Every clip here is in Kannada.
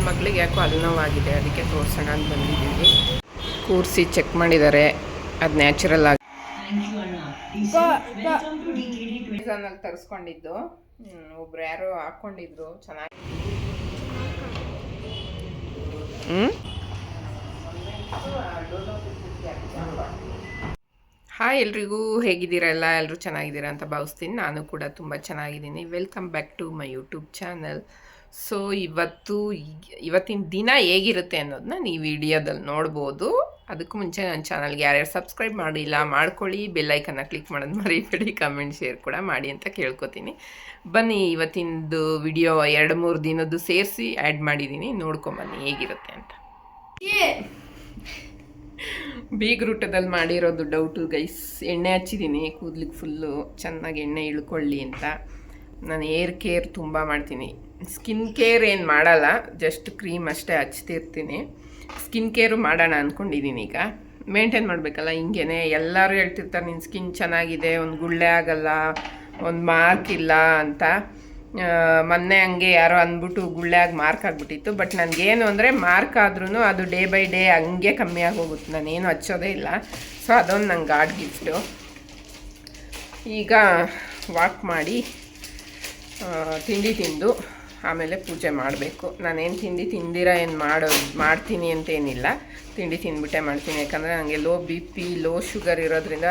ಮಗಳಿಗೆ ಯಾಕೋ ಅಲ್ಲಿ ನೋವಾಗಿದೆ, ಅದಕ್ಕೆ ತೋರಿಸೋಣ ಅಂತ ಬಂದಿದ್ದೀವಿ. ಕೂರಿಸಿ ಚೆಕ್ ಮಾಡಿದ್ದಾರೆ, ಅದು ನ್ಯಾಚುರಲ್ ಆಗಿ ಅಮೆಝಾನಲ್ಲಿ ತರಿಸ್ಕೊಂಡಿದ್ದು. ಒಬ್ರು ಯಾರೋ ಹಾಕ್ಕೊಂಡಿದ್ರು, ಚೆನ್ನಾಗಿ. ಹಾಯ್ ಎಲ್ರಿಗೂ, ಹೇಗಿದ್ದೀರಾ? ಎಲ್ಲರೂ ಚೆನ್ನಾಗಿದ್ದೀರಾ ಅಂತ ಭಾವಿಸ್ತೀನಿ. ನಾನು ಕೂಡ ತುಂಬ ಚೆನ್ನಾಗಿದ್ದೀನಿ. Welcome back to my YouTube channel. So ಇವತ್ತಿನ ದಿನ ಹೇಗಿರುತ್ತೆ ಅನ್ನೋದನ್ನ ನೀವು ವಿಡಿಯೋದಲ್ಲಿ ನೋಡ್ಬೋದು. ಅದಕ್ಕೂ ಮುಂಚೆ ನನ್ನ ಚಾನಲ್ಗೆ ಯಾರ್ಯಾರು ಸಬ್ಸ್ಕ್ರೈಬ್ ಮಾಡಿಲ್ಲ ಮಾಡ್ಕೊಳ್ಳಿ, ಬೆಲ್ಲೈಕನ್ನ ಕ್ಲಿಕ್ ಮಾಡೋದು ಮರಿಬೇಡಿ, ಕಮೆಂಟ್ ಶೇರ್ ಕೂಡ ಮಾಡಿ ಅಂತ ಕೇಳ್ಕೊತೀನಿ. ಬನ್ನಿ, ಇವತ್ತಿನದು ವಿಡಿಯೋ 2-3 ದಿನದ್ದು ಸೇರಿಸಿ ಆ್ಯಡ್ ಮಾಡಿದ್ದೀನಿ, ನೋಡ್ಕೊಂಬನ್ನಿ ಹೇಗಿರುತ್ತೆ ಅಂತ. ಬೀಗ್ರೂಟದಲ್ಲಿ ಮಾಡಿರೋದು ಡೌಟು ಗೈಸ್. ಎಣ್ಣೆ ಹಚ್ಚಿದ್ದೀನಿ ಕೂದಲಿಗೆ ಫುಲ್ಲು ಚೆನ್ನಾಗಿ ಎಣ್ಣೆ ಇಳ್ಕೊಳ್ಳಿ ಅಂತ. ನಾನು ಏರ್ ಕೇರ್ ತುಂಬ ಮಾಡ್ತೀನಿ, ಸ್ಕಿನ್ ಕೇರ್ ಏನು ಮಾಡಲ್ಲ, ಜಸ್ಟ್ ಕ್ರೀಮ್ ಅಷ್ಟೇ ಹಚ್ತಿರ್ತೀನಿ. ಸ್ಕಿನ್ ಕೇರು ಮಾಡೋಣ ಅಂದ್ಕೊಂಡಿದ್ದೀನಿ. ಈಗ ಮೇಂಟೈನ್ ಮಾಡಬೇಕಲ್ಲ, ಹಿಂಗೇ ಎಲ್ಲರೂ ಹೇಳ್ತಿರ್ತಾರೆ ನಿನ್ನ ಸ್ಕಿನ್ ಚೆನ್ನಾಗಿದೆ, ಒಂದು ಗುಳ್ಳೆ ಆಗಲ್ಲ, ಒಂದು ಮಾರ್ಕ್ ಇಲ್ಲ ಅಂತ. ಮೊನ್ನೆ ಹಂಗೆ ಯಾರೋ ಅಂದ್ಬಿಟ್ಟು ಗುಳ್ಳೆಯಾಗಿ ಮಾರ್ಕ್ ಆಗಿಬಿಟ್ಟಿತ್ತು. ಬಟ್ ನನಗೇನು ಅಂದರೆ ಮಾರ್ಕ್ ಆದ್ರೂ ಅದು ಡೇ ಬೈ ಡೇ ಹಂಗೆ ಕಮ್ಮಿ ಆಗೋಗುತ್ತೆ, ನಾನೇನು ಹಚ್ಚೋದೇ ಇಲ್ಲ. ಸೊ ಅದೊಂದು ನಂಗೆ ಗಾಡ್ ಗಿಫ್ಟು. ಈಗ ವಾಕ್ ಮಾಡಿ ತಿಂಡಿ ತಿಂದು ಆಮೇಲೆ ಪೂಜೆ ಮಾಡಬೇಕು. ನಾನೇನು ತಿಂದಿರ ಏನು ಮಾಡ್ತೀನಿ ಅಂತೇನಿಲ್ಲ, ತಿಂಡಿ ತಿಂದ್ಬಿಟ್ಟೆ ಮಾಡ್ತೀನಿ. ಯಾಕಂದರೆ ನನಗೆ ಲೋ BP ಲೋ ಶುಗರ್ ಇರೋದ್ರಿಂದ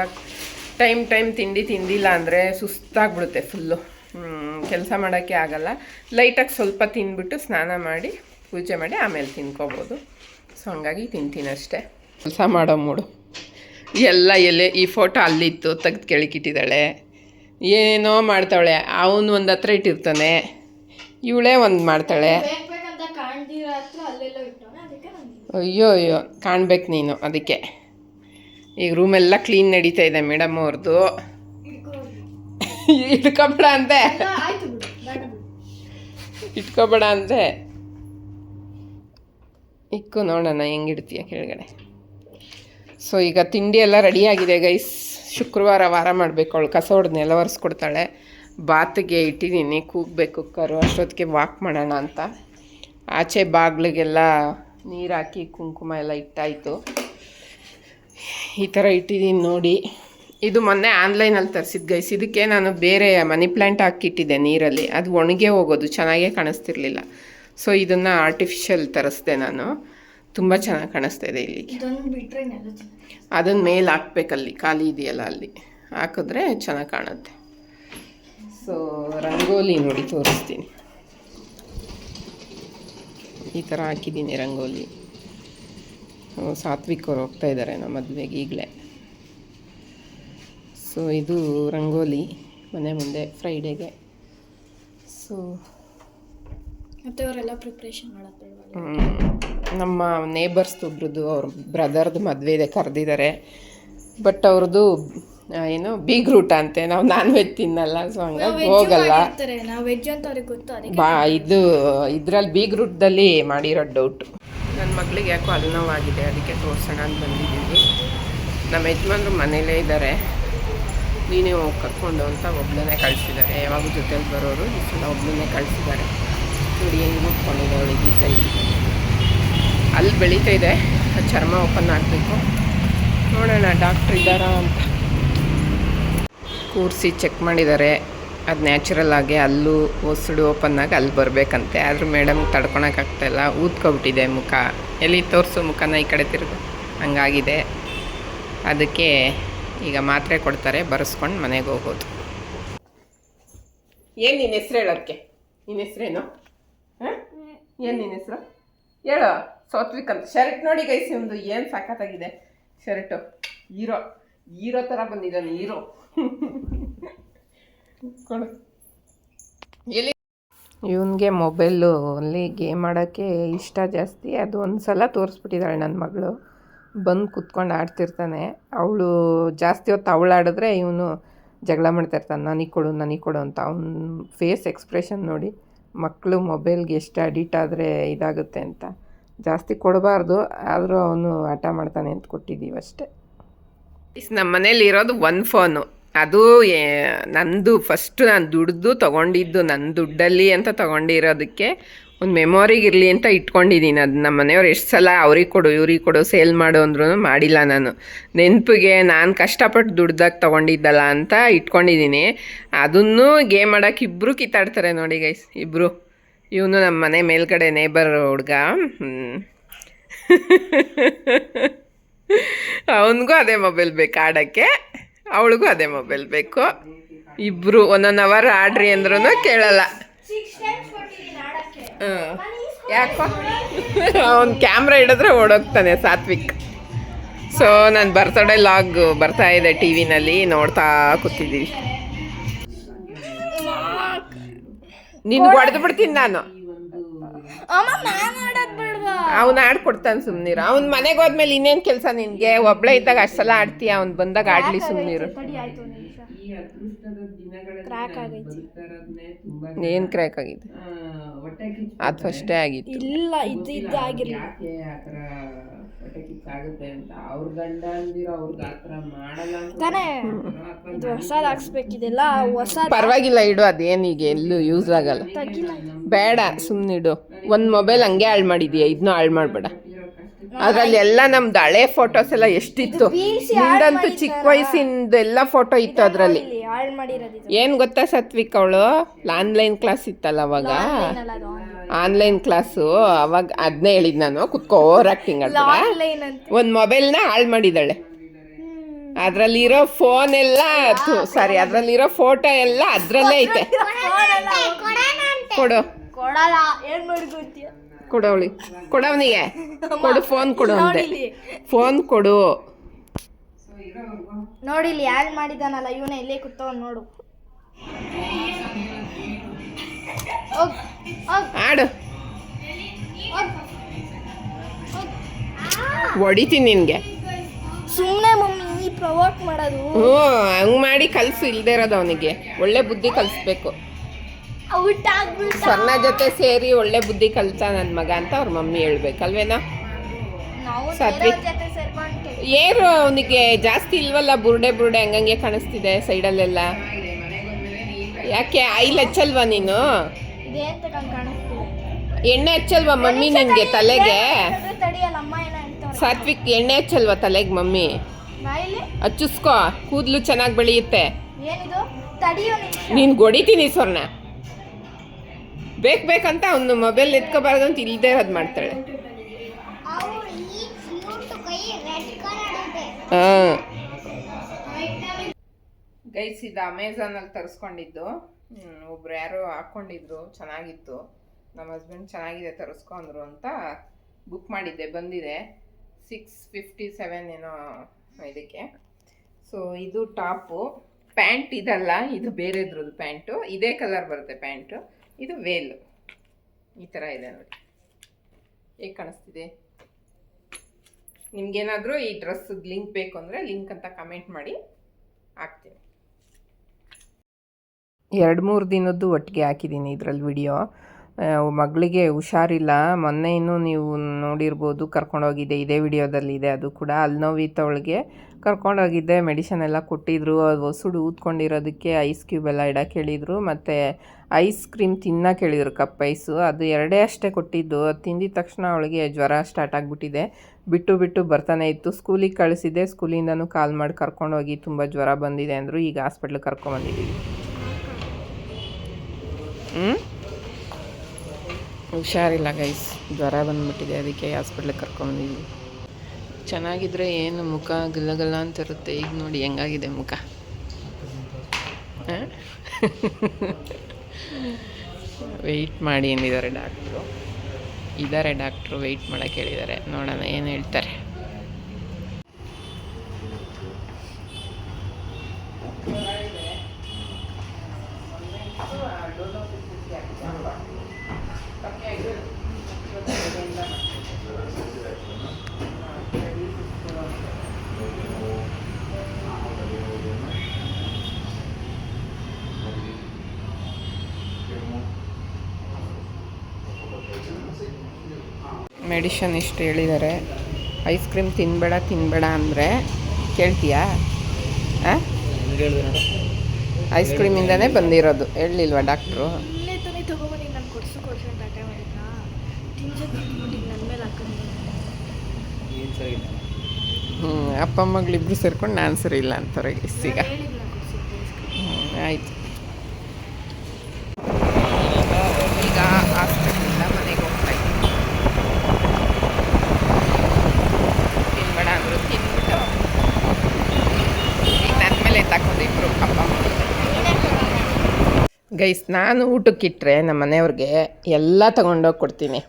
ಟೈಮ್ ತಿಂಡಿ ತಿಂದಿಲ್ಲ ಅಂದರೆ ಸುಸ್ತಾಗ್ಬಿಡುತ್ತೆ ಫುಲ್ಲು, ಕೆಲಸ ಮಾಡೋಕ್ಕೆ ಆಗಲ್ಲ. ಲೈಟಾಗಿ ಸ್ವಲ್ಪ ತಿಂದ್ಬಿಟ್ಟು ಸ್ನಾನ ಮಾಡಿ ಪೂಜೆ ಮಾಡಿ ಆಮೇಲೆ ತಿನ್ಕೋಬೋದು. ಸೊ ಹಂಗಾಗಿ ತಿಂತೀನಿ ಅಷ್ಟೇ. ಕೆಲಸ ಮಾಡೋ ಮೂಡು ಎಲ್ಲ ಎಲೆ. ಈ ಫೋಟೋ ಅಲ್ಲಿತ್ತು, ತೆಗೆದು ಕೆಳಗಿಟ್ಟಿದ್ದಾಳೆ, ಏನೋ ಮಾಡ್ತಾವಳೆ. ಅವನು ಒಂದು ಹತ್ರ ಇಟ್ಟಿರ್ತಾನೆ, ಇವಳೇ ಒಂದು ಮಾಡ್ತಾಳೆ. ಅಯ್ಯೋ ಕಾಣ್ಬೇಕು ನೀನು. ಅದಕ್ಕೆ ಈಗ ರೂಮೆಲ್ಲ ಕ್ಲೀನ್ ನಡೀತಾ ಇದೆ ಮೇಡಮ್ ಅವ್ರದ್ದು. ಇಟ್ಕೊಬೇಡ ಅಂದೆ, ಇಟ್ಕೊಬೇಡ ಅಂದೆ. ಇಕ್ಕು ನೋಡೋಣ ಹೆಂಗಿಡ್ತೀಯ ಕೆಳಗಡೆ. ಸೊ ಈಗ ತಿಂಡಿ ಎಲ್ಲ ರೆಡಿಯಾಗಿದೆ ಗೈಸ್. ಶುಕ್ರವಾರ ವಾರ ಮಾಡಬೇಕು. ಅವಳು ಕಸ ಹೊಡೆದು ನೆಲ ಒರೆಸ್ಕೊಡ್ತಾಳೆ. ಬಾತಿಗೆ ಇಟ್ಟಿದ್ದೀನಿ, ಕೂಗಬೇಕು ಕುಕ್ಕರು. ಅಷ್ಟೊತ್ತಿಗೆ ವಾಕ್ ಮಾಡೋಣ ಅಂತ ಆಚೆ ಬಾಗಿಲಿಗೆಲ್ಲ ನೀರು ಹಾಕಿ ಕುಂಕುಮ ಎಲ್ಲ ಇಟ್ಟಾಯಿತು. ಈ ಥರ ಇಟ್ಟಿದ್ದೀನಿ ನೋಡಿ. ಇದು ಮೊನ್ನೆ ಆನ್ಲೈನಲ್ಲಿ ತರಿಸಿದ್ದು ಗೈಸ್. ಇದಕ್ಕೆ ನಾನು ಬೇರೆ ಮನಿ ಪ್ಲ್ಯಾಂಟ್ ಹಾಕಿಟ್ಟಿದ್ದೆ ನೀರಲ್ಲಿ, ಅದು ಒಣಗೆ ಹೋಗೋದು, ಚೆನ್ನಾಗೇ ಕಾಣಿಸ್ತಿರ್ಲಿಲ್ಲ. ಸೊ ಇದನ್ನು ಆರ್ಟಿಫಿಷಿಯಲ್ ತರಿಸ್ದೆ ನಾನು, ತುಂಬ ಚೆನ್ನಾಗಿ ಕಾಣಿಸ್ತಾ ಇದೆ. ಇಲ್ಲಿ ಅದನ್ನು ಮೇಲೆ ಹಾಕ್ಬೇಕಲ್ಲಿ, ಖಾಲಿ ಇದೆಯಲ್ಲ ಅಲ್ಲಿ ಹಾಕಿದ್ರೆ ಚೆನ್ನಾಗಿ ಕಾಣುತ್ತೆ. ಸೊ ರಂಗೋಲಿ ನೋಡಿ ತೋರಿಸ್ತೀನಿ. ಈ ಥರ ಹಾಕಿದ್ದೀನಿ ರಂಗೋಲಿ. ಸಾತ್ವಿಕ್ ಅವ್ರು ಹೋಗ್ತಾ ಇದ್ದಾರೆ ನಮ್ಮ ಮದುವೆಗೆ ಈಗಲೇ. ಸೊ ಇದು ರಂಗೋಲಿ ಮನೆ ಮುಂದೆ ಫ್ರೈಡೇಗೆ. ಸೊ ಮತ್ತು ಅವರೆಲ್ಲ ಪ್ರಿಪ್ರೇಷನ್ ಮಾಡೋದು. ನಮ್ಮ ನೇಬರ್ಸ್ದು ಒಬ್ರದ್ದು ಅವ್ರ ಬ್ರದರ್ದು ಮದುವೆ ಇದೆ, ಕರೆದಿದ್ದಾರೆ. ಬಟ್ ಅವ್ರದ್ದು ಏನು ಬೀಗ್ರೂಟ ಅಂತೆ, ನಾವು ನಾನ್ ವೆಜ್ ತಿನ್ನಲ್ಲ. ಸೊ ಹಂಗಾಗಿ ಹೋಗಲ್ಲ. ಇದ್ರಲ್ಲಿ ಬೀಗ್ರೂಟದಲ್ಲಿ ಮಾಡಿರೋ ಡೌಟು. ನನ್ನ ಮಗಳಿಗೆ ಯಾಕೋ ಅಲ್ಲಿ ನೋವಾಗಿದೆ, ಅದಕ್ಕೆ ತೋರಿಸೋಣ ಅಂತ ಬಂದಿದ್ದೀವಿ. ನಮ್ಮ ಯಜಮಾನ್ರು ಮನೇಲೇ ಇದ್ದಾರೆ, ನೀನೇ ಹೋಗಿ ಕರ್ಕೊಂಡು ಅಂತ ಒಬ್ಬಳನ್ನೇ ಕಳಿಸಿದ್ದಾರೆ. ಯಾವಾಗೂ ಜೊತೆಲಿ ಬರೋರು, ಈ ಸಲ ಒಬ್ಬಳನ್ನೇ ಕಳಿಸಿದ್ದಾರೆ. ನೋಡಿ ಹೆಂಗೆ ಕೂತ್ಕೊಂಡಿದೆ ಅವಳಿಗೆ ಈ ಸೈಡ್. ಅಲ್ಲಿ ಬೆಳೀತಾ ಇದೆ, ಚರ್ಮ ಓಪನ್ ಆಗಬೇಕು. ನೋಡೋಣ ಡಾಕ್ಟ್ರ್ ಇದ್ದಾರಾ ಅಂತ. ಕೂರಿಸಿ ಚೆಕ್ ಮಾಡಿದ್ದಾರೆ, ಅದು ನ್ಯಾಚುರಲ್ ಆಗಿ ಅಲ್ಲೂ ಹೊಸಡು ಓಪನ್ ಆಗಿ ಅಲ್ಲಿ ಬರಬೇಕಂತೆ. ಆದರೂ ಮೇಡಮ್ ತಡ್ಕೊಳಕ್ಕಾಗ್ತಾಯಿಲ್ಲ, ಊದ್ಕೊಬಿಟ್ಟಿದೆ ಮುಖ. ಎಲ್ಲಿ ತೋರಿಸು ಮುಖನ, ಈ ಕಡೆ ತಿರುಗು, ಹಂಗಾಗಿದೆ. ಅದಕ್ಕೆ ಈಗ ಮಾತ್ರೆ ಕೊಡ್ತಾರೆ, ಬರೆಸ್ಕೊಂಡು ಮನೆಗೆ ಹೋಗೋದು. ಏನು ನಿನ್ನ ಹೆಸ್ರು ಹೇಳೋಕ್ಕೆ? ನಿನ್ನ ಹೆಸ್ರೇನು? ಹಾಂ, ಏನು ನಿನ್ನ ಹೆಸ್ರು ಹೇಳೋ? ಸಾತ್ವಿಕ್ ಅಂತ. ಶರ್ಟ್ ನೋಡಿ ಗೈಸ್, ಒಂದು ಏನು ಸಖತ್ತಾಗಿದೆ ಶರ್ಟು. ಹೀರೋ ಥರ ಬಂದಿದ್ದಾನೆ, ಹೀರೋ. ಕೊಡು. ಎಲ್ಲಿ ಇವನಿಗೆ ಮೊಬೈಲು ಅಲ್ಲಿ ಗೇಮ್ ಮಾಡೋಕ್ಕೆ ಇಷ್ಟ ಜಾಸ್ತಿ. ಅದು ಒಂದು ಸಲ ತೋರಿಸ್ಬಿಟ್ಟಿದ್ದಾಳೆ ನನ್ನ ಮಗಳು, ಬಂದು ಕುತ್ಕೊಂಡು ಆಡ್ತಿರ್ತಾನೆ. ಅವಳು ಜಾಸ್ತಿ ಹೊತ್ತು ಅವಳು ಆಡಿದ್ರೆ ಇವನು ಜಗಳ ಮಾಡ್ತಾಯಿರ್ತಾನೆ, ನನಗೆ ಕೊಡು ಅಂತ. ಅವನ ಫೇಸ್ ಎಕ್ಸ್ಪ್ರೆಷನ್ ನೋಡಿ, ಮಕ್ಕಳು ಮೊಬೈಲ್ಗೆ ಎಷ್ಟು ಅಡಿಕ್ಟ್ ಆದರೆ ಇದಾಗುತ್ತೆ ಅಂತ. ಜಾಸ್ತಿ ಕೊಡಬಾರ್ದು, ಆದರೂ ಅವನು ಹಠ ಮಾಡ್ತಾನೆ ಅಂತ ಕೊಟ್ಟಿದ್ದೀವಿ ಅಷ್ಟೇ. ನಮ್ಮ ಮನೇಲಿ ಇರೋದು ಒಂದು ಫೋನು, ಅದು ನಂದು ಫಸ್ಟು ನಾನು ದುಡ್ದು ತೊಗೊಂಡಿದ್ದು, ನನ್ನ ದುಡ್ಡಲ್ಲಿ ಅಂತ ತೊಗೊಂಡಿರೋದಕ್ಕೆ ಒಂದು ಮೆಮೊರಿಗಿರಲಿ ಅಂತ ಇಟ್ಕೊಂಡಿದ್ದೀನಿ. ಅದು ನಮ್ಮ ಮನೆಯವ್ರು ಎಷ್ಟು ಸಲ ಅವ್ರಿಗೆ ಕೊಡು ಇವ್ರಿಗೆ ಕೊಡು ಸೇಲ್ ಮಾಡು ಅಂದ್ರೂ ಮಾಡಿಲ್ಲ. ನಾನು ನೆನಪಿಗೆ ನಾನು ಕಷ್ಟಪಟ್ಟು ದುಡ್ದಾಗ ತೊಗೊಂಡಿದ್ದಲ್ಲ ಅಂತ ಇಟ್ಕೊಂಡಿದ್ದೀನಿ. ಅದನ್ನು ಗೇಮ್ ಆಡೋಕೆ ಇಬ್ಬರು ಕಿತ್ತಾಡ್ತಾರೆ ನೋಡಿ ಗೈಸ್, ಇಬ್ಬರು. ಇವನು ನಮ್ಮ ಮನೆ ಮೇಲ್ಗಡೆ ನೇಬರ್ ಹುಡುಗ, ಅವನಿಗೂ ಅದೇ ಮೊಬೈಲ್ ಬೇಕು ಆಡೋಕ್ಕೆ, ಅವಳಿಗೂ ಅದೇ ಮೊಬೈಲ್ ಬೇಕು. ಇಬ್ಬರು 1 ಅವರ್ ಆಡ್ರಿ ಅಂದ್ರೂ ಕೇಳಲ್ಲ. ಯಾಕೋ ಅವ್ನು ಕ್ಯಾಮ್ರಾ ಹಿಡಿದ್ರೆ ಓಡೋಗ್ತಾನೆ ಸಾತ್ವಿಕ್. ಸೊ ನನ್ನ ಬರ್ತಡೇ ಲಾಗ್ ಬರ್ತಾ ಇದೆ ಟಿ ವಿನಲ್ಲಿ, ನೋಡ್ತಾ ಕೂತಿದ್ದೀವಿ. ನಿನ್ಗೆ ಹೊಡೆದು ಬಿಡ್ತೀನಿ ನಾನು. ಅವ್ನು ಆಡ್ಕೊಡ್ತಾನೆ, ಸುಮ್ಮನಿರು. ಅವ್ನ ಮನೆಗೆ ಹೋದ್ಮೇಲೆ ಇನ್ನೇನು ಕೆಲಸ ನಿನಗೆ? ಒಬ್ಳೆ ಇದ್ದಾಗ ಅಷ್ಟು ಸಲ ಆಡ್ತೀಯ, ಅವ್ನು ಬಂದಾಗ ಆಡ್ಲಿ, ಸುಮ್ಮನಿರು. ಏನು ಕ್ರ್ಯಾಕ್ ಆಗಿದೆ? ಅದು ಫಸ್ಟೇ ಆಗಿತ್ತು. ಇಲ್ಲ, ಇದು ಆಗಿರಲಿಲ್ಲ. ಇದು ಹೊಸದು ಹಾಕ್ಸ್ಬೇಕಿದೆಲ್ಲ ಹೊಸ. ಪರವಾಗಿಲ್ಲ ಇಡು, ಅದೇನೀಗ ಎಲ್ಲೂ ಯೂಸ್ ಆಗಲ್ಲ. ಬೇಡ ಸುಮ್ಮನಿಡು. ಒಂದು ಮೊಬೈಲ್ ಹಂಗೆ ಹಾಳು ಮಾಡಿದೀಯ, ಇದನ್ನೂ ಹಾಳು ಮಾಡಬೇಡ. ಅದರಲ್ಲಿ ಎಲ್ಲ ನಮ್ದು ಹಳೆ ಫೋಟೋಸ್ ಎಲ್ಲ ಎಷ್ಟಿತ್ತು. ನಿಂದಂತೂ ಚಿಕ್ಕ ವಯಸ್ಸಿಂದೆಲ್ಲ ಫೋಟೋ ಇತ್ತು ಅದರಲ್ಲಿ. ಏನು ಗೊತ್ತಾ ಸಾತ್ವಿಕ್, ಅವಳು ಆನ್ಲೈನ್ ಕ್ಲಾಸ್ ಇತ್ತಲ್ಲ ಅವಾಗ, ಆನ್ಲೈನ್ ಕ್ಲಾಸು ಅವಾಗ ಅದನ್ನೇ ಹೇಳಿದ್ ನಾನು. ಕುತ್ಕೋ ಓವರ್ ಆಕ್ಟಿಂಗ್ ಅಲ್ಲ. ಒಂದು ಮೊಬೈಲ್ನ ಹಾಳು ಮಾಡಿದ್ದಾಳೆ. ಅದರಲ್ಲಿರೋ ಫೋನ್ ಎಲ್ಲ ಸಾರಿ ಅದರಲ್ಲಿರೋ ಫೋಟೋ ಎಲ್ಲ ಅದರಲ್ಲೇ ಐತೆ. ಕೊಡು ಕೊಡವಳಿ, ಕೊಡವನಿಗೆ ಕೊಡು, ಫೋನ್ ಕೊಡು ಅಂತೆ. ಫೋನ್ ಕೊಡು. ನೋಡಿಲಿ ಯಾರು ಮಾಡಿದಾನಲ್ಲ ಇವನ ಇಲ್ಲೇ ಕೂತವನ್ ನೋಡು. ಆಡು, ಹೊಡಿತೀನಿ ನಿನ್ಗೆ. ಸುಮ್ಮನೆ ಮಮ್ಮಿ ಪ್ರವೋಕ್ ಮಾಡೋದು. ಹಂಗ್ ಮಾಡಿ ಕಲ್ಸು, ಇಲ್ದೇ ಇರೋದು ಅವನಿಗೆ ಒಳ್ಳೆ ಬುದ್ಧಿ ಕಲಿಸ್ಬೇಕು. ಸ್ವರ್ಣ ಜೊತೆ ಸೇರಿ ಒಳ್ಳೆ ಬುದ್ಧಿ ಕಲ್ಸ ನನ್ನ ಮಗ ಅಂತ ಅವ್ರ ಮಮ್ಮಿ ಹೇಳ್ಬೇಕಲ್ವೇನೋ. ಸಾತ್ವಿಕ್ ಏರು ಅವನಿಗೆ ಜಾಸ್ತಿ ಇಲ್ವಲ್ಲ, ಬುರ್ಡೆ ಹಂಗಂಗೆ ಕಾಣಿಸ್ತಿದೆ ಸೈಡಲ್ಲೆಲ್ಲ. ಯಾಕೆ ಆಯಿಲ್ ಹಚ್ಚಲ್ವಾ ನೀನು? ಎಣ್ಣೆ ಹಚ್ಚಲ್ವಾ ಮಮ್ಮಿ ನಿನ್ಗೆ ತಲೆಗೆ? ಸಾತ್ವಿಕ್ ಎಣ್ಣೆ ಹಚ್ಚಲ್ವಾ ತಲೆಗೆ ಮಮ್ಮಿ? ಹಚ್ಚಿಸ್ಕೋ, ಕೂದಲು ಚೆನ್ನಾಗಿ ಬೆಳೆಯುತ್ತೆ. ನೀನು ಹೊಡಿತೀನಿ ಸ್ವರ್ಣ. ಬೇಕಂತ ಅವನು ಮೊಬೈಲ್ ಎತ್ಕೋಬಾರ್ದು ಅಂತ ಇಲ್ಲದೆ ಅದು ಮಾಡ್ತಾಳೆ. ಹಾಂ ಗೈಸ್, ಇದು ಅಮೆಝಾನಲ್ಲಿ ತರಿಸ್ಕೊಂಡಿದ್ದು. ಒಬ್ರು ಯಾರೋ ಹಾಕ್ಕೊಂಡಿದ್ರು, ಚೆನ್ನಾಗಿತ್ತು. ನಮ್ಮ ಹಸ್ಬೆಂಡ್ ಚೆನ್ನಾಗಿದೆ ತರಿಸ್ಕೊಂಡ್ರು ಅಂತ ಬುಕ್ ಮಾಡಿದ್ದೆ, ಬಂದಿದೆ 657 ಏನೋ ಇದಕ್ಕೆ. ಸೊ ಇದು ಟಾಪು. ಪ್ಯಾಂಟ್ ಇದಲ್ಲ, ಇದು ಬೇರೆದ್ರದ್ದು ಪ್ಯಾಂಟು. ಇದೇ ಕಲರ್ ಬರುತ್ತೆ ಪ್ಯಾಂಟು. ಇದು ವೇಲು ಈ ಥರ ಇದೆ ನೋಡಿ. ಹೇಗೆ ಕಾಣಿಸ್ತಿದೆ? ನಿಮ್ಗೇನಾದರೂ ಈ ಡ್ರೆಸ್ಸದ ಲಿಂಕ್ ಬೇಕು ಅಂದರೆ ಲಿಂಕ್ ಅಂತ ಕಮೆಂಟ್ ಮಾಡಿ, ಹಾಕ್ತೀನಿ. 2-3 ದಿನದ್ದು ಒಟ್ಟಿಗೆ ಹಾಕಿದ್ದೀನಿ ಇದರಲ್ಲಿ ವಿಡಿಯೋ. ಮಗಳಿಗೆ ಹುಷಾರಿಲ್ಲ, ಮೊನ್ನೆ ಇನ್ನೂ ನೀವು ನೋಡಿರ್ಬೋದು, ಕರ್ಕೊಂಡೋಗಿದ್ದೆ. ಇದೇ ವಿಡಿಯೋದಲ್ಲಿ ಇದೆ ಅದು ಕೂಡ. ಅಲ್ಲಿ ನೋವಿತ್ತು ಅವಳಿಗೆ, ಕರ್ಕೊಂಡೋಗಿದ್ದೆ. ಮೆಡಿಷನ್ ಎಲ್ಲ ಕೊಟ್ಟಿದ್ರು. ಅದು ಹೊಸುಡು ಊದ್ಕೊಂಡಿರೋದಕ್ಕೆ ಐಸ್ ಕ್ಯೂಬ್ ಎಲ್ಲ ಇಡಕ್ಕೆ ಹೇಳಿದರು. ಮತ್ತು ಐಸ್ ಕ್ರೀಮ್ ತಿನ್ನಕ್ಕೆ ಹೇಳಿದರು, ಕಪ್ ಐಸು. ಅದು 2 ಅಷ್ಟೇ ಕೊಟ್ಟಿದ್ದು. ಅದು ತಿಂದಿದ ತಕ್ಷಣ ಅವಳಿಗೆ ಜ್ವರ ಸ್ಟಾರ್ಟ್ ಆಗಿಬಿಟ್ಟಿದೆ. ಬಿಟ್ಟು ಬರ್ತಾನೆ ಇತ್ತು. ಸ್ಕೂಲಿಗೆ ಕಳಿಸಿದ್ದೆ, ಸ್ಕೂಲಿಂದನೂ ಕಾಲ್ ಮಾಡಿ ಕರ್ಕೊಂಡೋಗಿ ತುಂಬ ಜ್ವರ ಬಂದಿದೆ ಅಂದರು. ಈಗ ಹಾಸ್ಪಿಟ್ಲಿಗೆ ಕರ್ಕೊಂಬಂದಿದ್ದೀವಿ. ಹುಷಾರಿಲ್ಲ ಗೈಸ್, ಜ್ವರ ಬಂದುಬಿಟ್ಟಿದೆ, ಅದಕ್ಕೆ ಹಾಸ್ಪಿಟ್ಲಿಗೆ ಕರ್ಕೊಂಬಂದಿದ್ದೀವಿ. ಚೆನ್ನಾಗಿದ್ರೆ ಏನು ಮುಖ ಗಲ್ಲ ಅಂತಿರುತ್ತೆ. ಈಗ ನೋಡಿ ಹೆಂಗಾಗಿದೆ ಮುಖ. ವೆಯ್ಟ್ ಮಾಡಿ ಎಂದಿದ್ದಾರೆ ಡಾಕ್ಟ್ರು. ಡಾಕ್ಟ್ರು ವೆಯ್ಟ್ ಮಾಡೋಕ್ಕೆ ಹೇಳಿದ್ದಾರೆ. ನೋಡೋಣ ಏನು ಹೇಳ್ತಾರೆ. ಮೆಡಿಷನ್ ಇಷ್ಟು ಹೇಳಿದ್ದಾರೆ. ಐಸ್ ಕ್ರೀಮ್ ತಿನ್ನಬೇಡ ಅಂದರೆ ಕೇಳ್ತೀಯಾ? ಐಸ್ ಕ್ರೀಮಿಂದನೇ ಬಂದಿರೋದು, ಹೇಳಲಿಲ್ವಾ ಡಾಕ್ಟ್ರು? ನನ್ನ ಮೇಲೆ ಹಾಕೊಂಡು ಏನು ಸರಿ ಇಲ್ಲ. ಅಪ್ಪ ಮಗಳಿಬ್ರು ಸೇರ್ಕೊಂಡು ನಾನು ಸರಿ ಇಲ್ಲ ಅಂತಾರೆ ಗೈಸ್ ಈಗ. ಆಯಿತು, ಈಗ ಹಾಸ್ಪಿಟ್ಲಿಂದ ಮನೆಗೆ ಹೋಗ್ತಾ ಇದ್ದೀನಿ. ತಿನ್ಬೇಡ ಅಂದರು ತಿನ್ಬಿಟ್ಟು ಈಗ ನನ್ನ ಮೇಲೆ ಎತ್ತಾಕೊಂಡು ಇಬ್ಬರು ಅಪ್ಪ ಮಗಳು. ಗೈಸ್, ನಾನು ಊಟಕ್ಕಿಟ್ರೆ ನಮ್ಮ ಮನೆಯವ್ರಿಗೆ ಎಲ್ಲ ತೊಗೊಂಡೋಗಿ ಕೊಡ್ತೀನಿ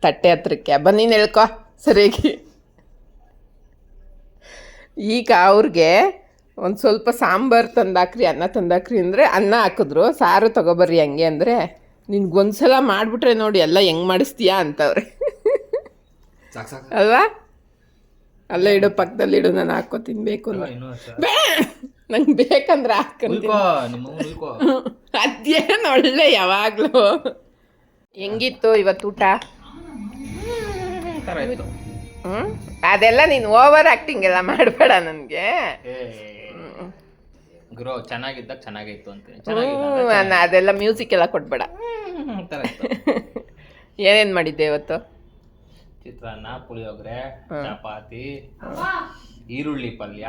ತಟ್ಟೆ ಹತ್ರಕ್ಕೆ. ಬನ್ನಿ ನೆಳ್ಕೊ ಸರಿಯಾಗಿ. ಈಗ ಅವ್ರಿಗೆ ಒಂದು ಸ್ವಲ್ಪ ಸಾಂಬಾರು ತಂದಾಕ್ರಿ, ಅನ್ನ ತಂದಾಕ್ರಿ ಅಂದರೆ ಅನ್ನ ಹಾಕಿದ್ರು, ಸಾರು ತೊಗೊಬರ್ರಿ ಹಂಗೆ ಅಂದರೆ ನಿನ್ಗೊಂದ್ಸಲ ಮಾಡಿಬಿಟ್ರೆ ನೋಡಿ ಎಲ್ಲ ಹೆಂಗೆ ಮಾಡಿಸ್ತೀಯಾ ಅಂತವ್ರೆ. ಅಲ್ವಾ? ಅಲ್ಲೇ ಇಡು, ಪಕ್ಕದಲ್ಲಿ ಇಡು, ನಾನು ಹಾಕ್ಕೋತೀನಿ ಬೇಕು ಅಂದ್ರೆ. ಬೇ ನಂಗೆ ಬೇಕಂದ್ರೆ ಹಾಕ್ಕೊಂತೀನಿ. ಅದೇನು ಒಳ್ಳೆ ಯಾವಾಗಲೂ. ಹೆಂಗಿತ್ತು ಇವತ್ತು ಊಟ? ಅದೆಲ್ಲ ನೀನು ಓವರ್ ಆ್ಯಕ್ಟಿಂಗ್ ಎಲ್ಲ ಮಾಡಬೇಡ ನನಗೆ. ಗ್ರೋ ಚೆನ್ನಾಗಿದ್ದಾಗ ಚೆನ್ನಾಗಿತ್ತು ಅಂತೀನಿ. ನಾನು ಅದೆಲ್ಲ ಮ್ಯೂಸಿಕ್ ಎಲ್ಲ ಕೊಟ್ಬೇಡ. ಏನೇನು ಮಾಡಿದ್ದೆ ಇವತ್ತು? ಚಿತ್ರಾನ್ನ, ಪುಳಿಯೋಗರೆ, ಚಪಾತಿ, ಈರುಳ್ಳಿ ಪಲ್ಯ.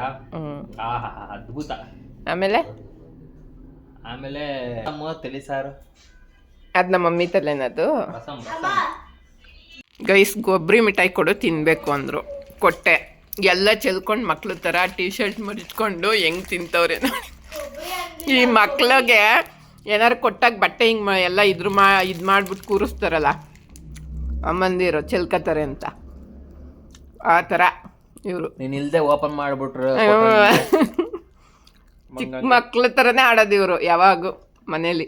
ಆಹಾ, ಅದ್ಭುತ. ಆಮೇಲೆ ತಲೆ ಸಾರು. ಅದು ನಮ್ಮ ಮಮ್ಮಿ ತಲೆನದು. ರಸಂ. ಗೈಸ್, ಕೊಬ್ಬರಿ ಮಿಠಾಯಿ ಕೊಡು ತಿನ್ನಬೇಕು ಅಂದರು, ಕೊಟ್ಟೆ. ಎಲ್ಲ ಚೆಲ್ಕೊಂಡು ಮಕ್ಳು ಥರ ಟೀ ಶರ್ಟ್ ಮರಿಚ್ಕೊಂಡು ಹೆಂಗೆ ತಿಂತವ್ರೆ ನೋಡಿ. ಈ ಮಕ್ಳಿಗೆ ಏನಾರು ಕೊಟ್ಟಾಗ ಬಟ್ಟೆ ಹಿಂಗೆ ಎಲ್ಲ ಇದು ಮಾಡಿಬಿಟ್ಟು ಕೂರಿಸ್ತಾರಲ್ಲ ಅಮ್ಮಂದಿರು, ಚೆಲ್ಕತ್ತಾರೆ ಅಂತ, ಆ ಥರ ಇವರು. ನೀನು ಇಲ್ಲದೆ ಓಪನ್ ಮಾಡಿಬಿಟ್ರು ಚಿಕ್ಕ ಮಕ್ಳ ಥರನೇ ಆಡೋದು ಇವರು ಯಾವಾಗೂ ಮನೇಲಿ.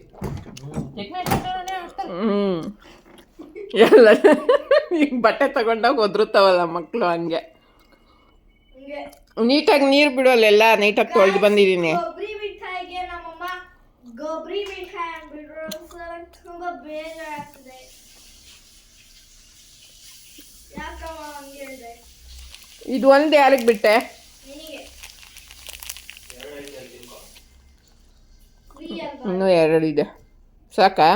ಎಲ್ಲ ಈಗ ಬಟ್ಟೆ ತಗೊಂಡೋಗಿ ಒದ್ರುತ್ತಾವಲ್ಲ ಮಕ್ಕಳು, ಹಂಗೆ. ನೀಟಾಗಿ ನೀರು ಬಿಡೋಲ್ಲೆಲ್ಲ ನೀಟಾಗಿ ತೊಳೆದು ಬಂದಿದ್ದೀನಿ. ಕೊಬ್ಬರಿ ಮಿಠಾಯಿಗೆ ನಮ್ಮಮ್ಮ ಕೊಬ್ಬರಿ ಮಿಠಾಯಿ ಅಂದ್ಬಿಟ್ರು, ತುಂಬಾ ಬೇಜಾರಾಗ್ತದೆ. ಯಾಕಮ್ಮ ಹಂಗೆ ಹೇಳಿದೆ? ಇದು ಒಂದು ಯಾರಿಗೆ ಬಿಟ್ಟೆ? ನಿನಗೆ ಇನ್ನೂ 2 ಇದೆ, ಸಾಕಾ?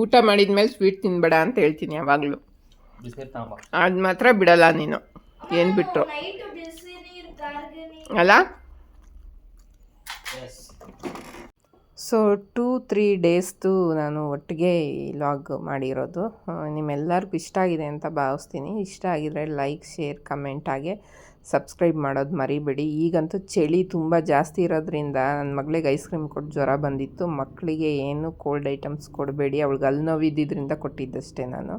ಊಟ ಮಾಡಿದ್ಮೇಲೆ ಸ್ವೀಟ್ ತಿನ್ಬೇಡ ಅಂತ ಹೇಳ್ತೀನಿ ಯಾವಾಗಲೂ. ಅದು ಮಾತ್ರ ಬಿಡಲ್ಲ ನೀನು, ಏನು ಬಿಟ್ಟರು ಅಲ್ಲ. ಸೊ 2-3 ಡೇಸ್ದು ನಾನು ಒಟ್ಟಿಗೆ ಲಾಗ್ ಮಾಡಿರೋದು. ನಿಮ್ಮೆಲ್ಲರಿಗೂ ಇಷ್ಟ ಆಗಿದೆ ಅಂತ ಭಾವಿಸ್ತೀನಿ. ಇಷ್ಟ ಆಗಿದರೆ ಲೈಕ್, ಶೇರ್, ಕಮೆಂಟ್, ಹಾಗೆ ಸಬ್ಸ್ಕ್ರೈಬ್ ಮಾಡೋದು ಮರಿಬೇಡಿ. ಈಗಂತೂ ಚಳಿ ತುಂಬ ಜಾಸ್ತಿ ಇರೋದ್ರಿಂದ ನನ್ನ ಮಗಳಿಗೆ ಐಸ್ ಕ್ರೀಮ್ ಕೊಟ್ಟು ಜ್ವರ ಬಂದಿತ್ತು. ಮಕ್ಕಳಿಗೆ ಏನು ಕೋಲ್ಡ್ ಐಟಮ್ಸ್ ಕೊಡಬೇಡಿ, ಅವಳಿಗೆ ಅಲ್ಲಿ ನೋವಿದ್ದಿದ್ದರಿಂದ ಕೊಟ್ಟಿದ್ದಷ್ಟೇ ನಾನು.